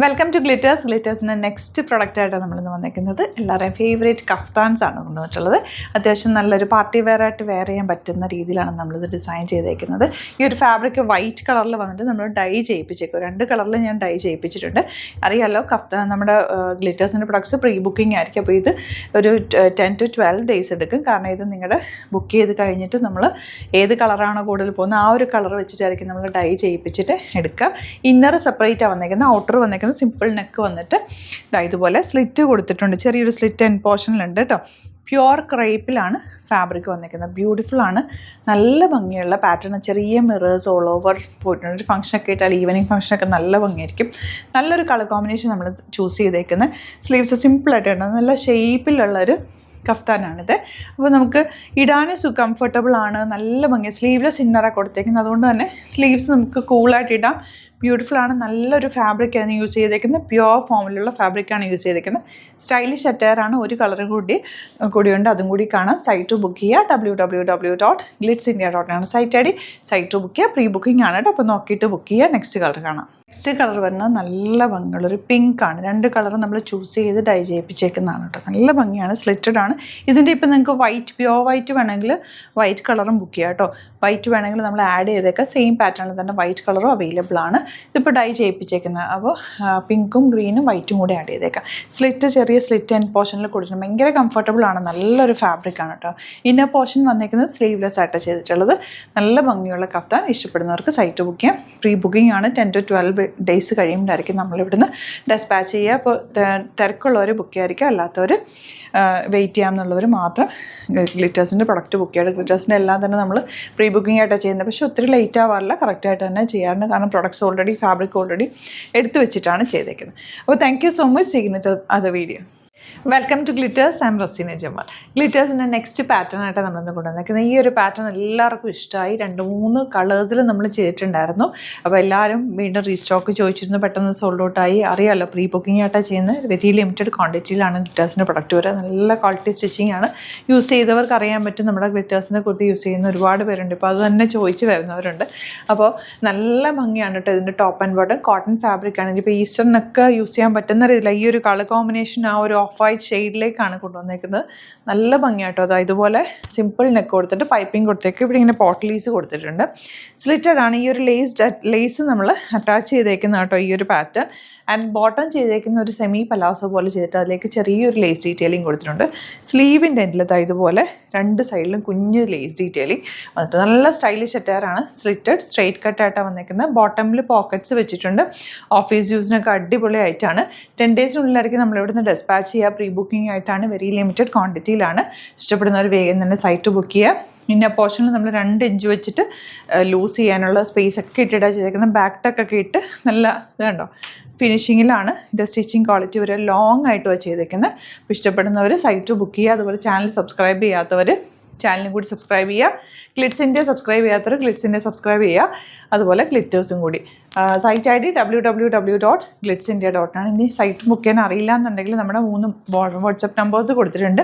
Welcome to Glitters. ഗ്ലിറ്റേഴ്സിൻ്റെ next പ്രൊഡക്റ്റായിട്ടാണ് നമ്മളിന്ന് വന്നിരിക്കുന്നത്. എല്ലാവരുടെയും ഫേവറേറ്റ് കഫ്താൻസ് ആണ് കൊണ്ടുവന്നിട്ടുള്ളത്. അത്യാവശ്യം നല്ലൊരു പാർട്ടി വെയർ ആയിട്ട് വെയർ ചെയ്യാൻ പറ്റുന്ന രീതിയിലാണ് നമ്മളിത് ഡിസൈൻ ചെയ്തേക്കുന്നത്. ഈ ഒരു ഫാബ്രിക് വൈറ്റ് കളറിൽ വന്നിട്ട് നമ്മൾ ഡൈ ചെയ്യിപ്പിച്ചേക്കും. 2 കളറിൽ ഞാൻ ഡൈ ചെയ്യിപ്പിച്ചിട്ടുണ്ട്. അറിയാമല്ലോ, നമ്മുടെ ഗ്ലിറ്റേഴ്സിൻ്റെ പ്രൊഡക്ട്സ് പ്രീ ബുക്കിംഗ് ആയിരിക്കും. അപ്പോൾ ഇത് ഒരു 10 to 12 ഡേയ്സ് എടുക്കും. കാരണം ഇത് നിങ്ങളുടെ ബുക്ക് ചെയ്ത് കഴിഞ്ഞിട്ട് നമ്മൾ ഏത് കളറാണോ കൂടുതൽ പോകുന്നത് ആ ഒരു കളർ വെച്ചിട്ടായിരിക്കും നമ്മൾ ഡൈ ചെയ്യിപ്പിച്ചിട്ട് എടുക്കുക. ഇന്നർ സെപ്പറേറ്റാണ് വന്നേക്കുന്നത്, ഔട്ടർ വന്നേക്കുന്നത് സിമ്പിൾ നെക്ക് വന്നിട്ട് ഇതുപോലെ സ്ലിറ്റ് കൊടുത്തിട്ടുണ്ട്. ചെറിയൊരു സ്ലിറ്റ് എൻഡ് പോർഷനിലുണ്ട് കേട്ടോ. പ്യുവർ ക്രേപ്പിലാണ് ഫാബ്രിക് വന്നിരിക്കുന്നത്. ബ്യൂട്ടിഫുൾ ആണ്, നല്ല ഭംഗിയുള്ള പാറ്റേൺ. ചെറിയ മിറേഴ്സ് ഓൾ ഓവർ പോയിട്ടുണ്ട്. ഒരു ഫംഗ്ഷനൊക്കെ ഇട്ടാൽ ഈവനിങ് ഫംഗ്ഷനൊക്കെ നല്ല ഭംഗിയായിരിക്കും. നല്ലൊരു കളർ കോമ്പിനേഷൻ നമ്മൾ ചൂസ് ചെയ്തേക്കുന്നത്. സ്ലീവ്സ് സിമ്പിളായിട്ടുണ്ട്, നല്ല ഷേപ്പിലുള്ളൊരു കഫ്താനാണിത്. അപ്പോൾ നമുക്ക് ഇടാനും കംഫർട്ടബിൾ ആണ്, നല്ല ഭംഗി. സ്ലീവ്ലെസ് ഇന്നറാണ് കൊടുത്തേക്കുന്നത്, അതുകൊണ്ട് തന്നെ സ്ലീവ്സ് നമുക്ക് കൂളായിട്ട് ഇടാം. ബ്യൂട്ടിഫുൾ ആണ്, നല്ലൊരു ഫാബ്രിക്കാണ് യൂസ് ചെയ്തേക്കുന്നത്. പ്യുവർ ഫോമിലുള്ള ഫാബ്രിക്കാണ് യൂസ് ചെയ്തേക്കുന്നത്. സ്റ്റൈലിഷ് അറ്റയറാണ്, ഒരു കളറും കൂടിയുണ്ട്, അതും കൂടി കാണാം. സൈറ്റ് ബുക്ക് ചെയ്യുക. www.glitzindia.com site I D. Site book ചെയ്യുക. പ്രീ ബുക്കിംഗ് ആണ് കേട്ടോ. അപ്പോൾ നോക്കിയിട്ട് ബുക്ക് ചെയ്യുക. നെക്സ്റ്റ് കളർ കാണാം. നെക്സ്റ്റ് കളർ വരുന്നത് നല്ല ഭംഗിയുള്ളൊരു പിങ്ക് ആണ്. 2 കളർ നമ്മൾ ചൂസ് ചെയ്ത് ഡൈ ചെയ്യിപ്പിച്ചേക്കുന്നതാണ് കേട്ടോ. നല്ല ഭംഗിയാണ്, സ്ലിറ്റഡ് ആണ്. ഇതിൻ്റെ ഇപ്പോൾ നിങ്ങൾക്ക് പ്യുവർ വൈറ്റ് വേണമെങ്കിൽ വൈറ്റ് കളറും ബുക്ക് ചെയ്യാം കേട്ടോ. വൈറ്റ് വേണമെങ്കിൽ നമ്മൾ ആഡ് ചെയ്തേക്കാം. സെയിം പാറ്റേണിൽ തന്നെ വൈറ്റ് കളറും അവൈലബിൾ ആണ്. ഇതിപ്പോൾ ഡൈ ചെയ്യിപ്പിച്ചേക്കുന്നത്. അപ്പോൾ പിങ്കും ഗ്രീനും വൈറ്റും കൂടി ആഡ് ചെയ്തേക്കാം. ചെറിയ സ്ലിറ്റ് ആൻഡ് പോർഷനിൽ കൊടുത്തിട്ടുണ്ട്. ഭയങ്കര കംഫർട്ടബിൾ ആണ്, നല്ലൊരു ഫാബ്രിക്കാണ് കേട്ടോ. ഇന്നർ പോർഷൻ വന്നേക്കുന്നത് സ്ലീവ്ലെസ് ആയിട്ട് ചെയ്തിട്ടുള്ളത്. നല്ല ഭംഗിയുള്ള കഫ്താൻ. ഇഷ്ടപ്പെടുന്നവർക്ക് സൈറ്റ് ബുക്ക് ചെയ്യാം. പ്രീ ബുക്കിംഗ് ആണ്. 10 to 12 ഡേയ്സ് കഴിയുമ്പോഴായിരിക്കും നമ്മളിവിടുന്ന് ഡെസ്പാച്ച് ചെയ്യുക. അപ്പോൾ തിരക്കുള്ളവർ ബുക്ക് ചെയ്യാതിരിക്കുക, അല്ലാത്തവർ വെയിറ്റ് ചെയ്യാമെന്നുള്ളവർ മാത്രം ഗ്ലിറ്റേഴ്സിൻ്റെ പ്രൊഡക്റ്റ് ബുക്ക് ചെയ്യുക. ഗ്ലിറ്റേഴ്സിൻ്റെ എല്ലാം തന്നെ നമ്മൾ പ്രീ ബുക്കിംഗ് ആയിട്ടാണ് ചെയ്യുന്നത്. പക്ഷേ ഒത്തിരി ലേറ്റ് ആവാറില്ല, കറക്റ്റായിട്ട് തന്നെ ചെയ്യാറുണ്ട്. കാരണം പ്രൊഡക്ട്സ് ഫാബ്രിക് ഓൾറെഡി എടുത്തു വെച്ചിട്ടാണ് ചെയ്തേക്കുന്നത്. അപ്പോൾ thank you so much seeing അത് video. Welcome to Glitters. I am Raseena Jamal. ഗ്ലിറ്റേഴ്സിൻ്റെ നെക്സ്റ്റ് പാറ്റേൺ ആയിട്ട് നമ്മളിന്ന് കൊണ്ടുവന്നിരിക്കുന്നത്. ഈ ഒരു പാറ്റേൺ എല്ലാവർക്കും ഇഷ്ടമായി. 2-3 കളേഴ്സിൽ നമ്മൾ ചെയ്തിട്ടുണ്ടായിരുന്നു. അപ്പോൾ എല്ലാവരും വീണ്ടും റീസ്റ്റോക്ക് ചോദിച്ചിരുന്നു. പെട്ടെന്ന് സോൾഡ് ഔട്ടായി. അറിയാമല്ലോ, പ്രീ ബുക്കിംഗ് ആയിട്ടാണ് ചെയ്യുന്നത്. വെരി ലിമിറ്റഡ് ക്വാണ്ടിറ്റിയിലാണ് ഗ്ലിറ്റേഴ്സിൻ്റെ പ്രൊഡക്റ്റ് വരിക. നല്ല ക്വാളിറ്റി സ്റ്റിച്ചിങ് ആണ്. യൂസ് ചെയ്തവർക്ക് അറിയാൻ പറ്റും. നമ്മുടെ ഗ്ലിറ്റേഴ്സിനെ കുറിച്ച് യൂസ് ചെയ്യുന്ന ഒരുപാട് പേരുണ്ട്. ഇപ്പോൾ അത് തന്നെ ചോദിച്ച് വരുന്നവരുണ്ട്. അപ്പോൾ നല്ല ഭംഗിയാണ് കേട്ടോ. ഇതിൻ്റെ top and bottom cotton fabric ആണ്. ഇപ്പോൾ ഈസ്റ്ററിനൊക്കെ യൂസ് ചെയ്യാൻ പറ്റുന്ന രീതിയിൽ ഈ ഒരു കളർ കോമ്പിനേഷൻ ആ ഒരു ഓഫ് വൈറ്റ് ഷെയ്ഡിലേക്കാണ് കൊണ്ടുവന്നേക്കുന്നത്. നല്ല ഭംഗിയായിട്ടോ. അതായത് ഇതുപോലെ സിമ്പിൾ നെക്ക് കൊടുത്തിട്ട് പൈപ്പിംഗ് കൊടുത്തേക്ക്. ഇവിടെ ഇങ്ങനെ പോട്ട്ലീസ് കൊടുത്തിട്ടുണ്ട്. സ്ലിറ്റഡ് ആണ്. ഈ ഒരു ലേസ് നമ്മൾ അറ്റാച്ച് ചെയ്തേക്കുന്ന കേട്ടോ ഈ ഒരു പാറ്റേൺ. ആൻഡ് ബോട്ടം ചെയ്തേക്കുന്ന ഒരു സെമി പലാസോ പോലെ ചെയ്തിട്ട് അതിലേക്ക് ചെറിയൊരു ലേസ് ഡീറ്റെയിലിംഗ് കൊടുത്തിട്ടുണ്ട്. സ്ലീവിൻ്റെ എൻഡിൽ ഇതുപോലെ 2 സൈഡിലും കുഞ്ഞ് ലേസ് ഡീറ്റെയിലിംഗ് വന്നിട്ട് നല്ല സ്റ്റൈലിഷ് അറ്റയറാണ്. സ്ലിറ്റഡ് സ്ട്രെയിറ്റ് കട്ടായിട്ടാണ് വന്നേക്കുന്നത്. ബോട്ടമിൽ പോക്കറ്റ്സ് വെച്ചിട്ടുണ്ട്. ഓഫീസ് യൂസിനൊക്കെ അടിപൊളിയായിട്ടാണ്. 10 ഡേയ്സിനുള്ളിലായിരിക്കും നമ്മളിവിടുന്ന് ഡെസ്പാച്ച് ചെയ്യുക. പ്രീ ബുക്കിംഗ് ആയിട്ടാണ്, വെരി ലിമിറ്റഡ് ക്വാണ്ടിറ്റിയിലാണ്. ഇഷ്ടപ്പെടുന്നവർ വേഗം തന്നെ സൈറ്റ് ബുക്ക് ചെയ്യുക. ഇന്ന പോർഷനിൽ നമ്മൾ 2 ഇഞ്ച് വെച്ചിട്ട് ലൂസ് ചെയ്യാനുള്ള സ്പേസ് ഒക്കെ ഇട്ടിട്ടാണ് ചെയ്തേക്കുന്നത്. ബാക്ക് ടക്കൊക്കെ ഇട്ട് നല്ല ഇതുണ്ടോ ഫിനിഷിങ്ങിലാണ്. ഇതിൻ്റെ സ്റ്റിച്ചിങ് ക്വാളിറ്റി ഒരു ലോങ് ആയിട്ടുമാണ് ചെയ്തേക്കുന്നത്. അപ്പോൾ ഇഷ്ടപ്പെടുന്നവർ സൈറ്റ് ബുക്ക് ചെയ്യുക. അതുപോലെ ചാനൽ സബ്സ്ക്രൈബ് ചെയ്യാത്തവർ ചാനലും കൂടി സബ്സ്ക്രൈബ് ചെയ്യുക. ഗ്ലിറ്റ്സ് ഇന്ത്യ സബ്സ്ക്രൈബ് ചെയ്യാത്തവർ ഗ്ലിറ്റ്സ് ഇന്ത്യ സബ്സ്ക്രൈബ് ചെയ്യുക. അതുപോലെ ഗ്ലിറ്റേഴ്സും കൂടി. Site I D www.glitzindia.com. ഇനി സൈറ്റ് ബുക്ക് ചെയ്യാൻ അറിയില്ല എന്നുണ്ടെങ്കിൽ നമ്മുടെ 3 വാട്സപ്പ് നമ്പേഴ്സ് കൊടുത്തിട്ടുണ്ട്.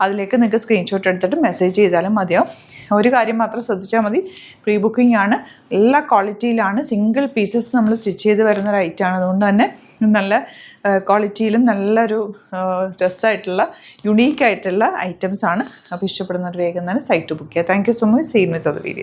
അതിലേക്ക് നിങ്ങൾക്ക് സ്ക്രീൻഷോട്ട് എടുത്തിട്ട് മെസ്സേജ് ചെയ്താലും മതിയാവും. ഒരു കാര്യം മാത്രം ശ്രദ്ധിച്ചാൽ മതി, പ്രീ ബുക്കിംഗ് ആണ്, എല്ലാ ക്വാളിറ്റിയിലാണ്. സിംഗിൾ പീസസ് നമ്മൾ സ്റ്റിച്ച് ചെയ്ത് വരുന്ന ഒരു ഐറ്റമാണ്. അതുകൊണ്ട് തന്നെ നല്ല ക്വാളിറ്റിയിലും നല്ലൊരു ഡ്രസ്സായിട്ടുള്ള യുണീക്കായിട്ടുള്ള ഐറ്റംസ് ആണ്. അപ്പോൾ ഇഷ്ടപ്പെടുന്നവർ വേഗം തന്നെ സൈറ്റ് ബുക്ക് ചെയ്യുക. Thank you so much. Seen with അത് വീഡിയോ.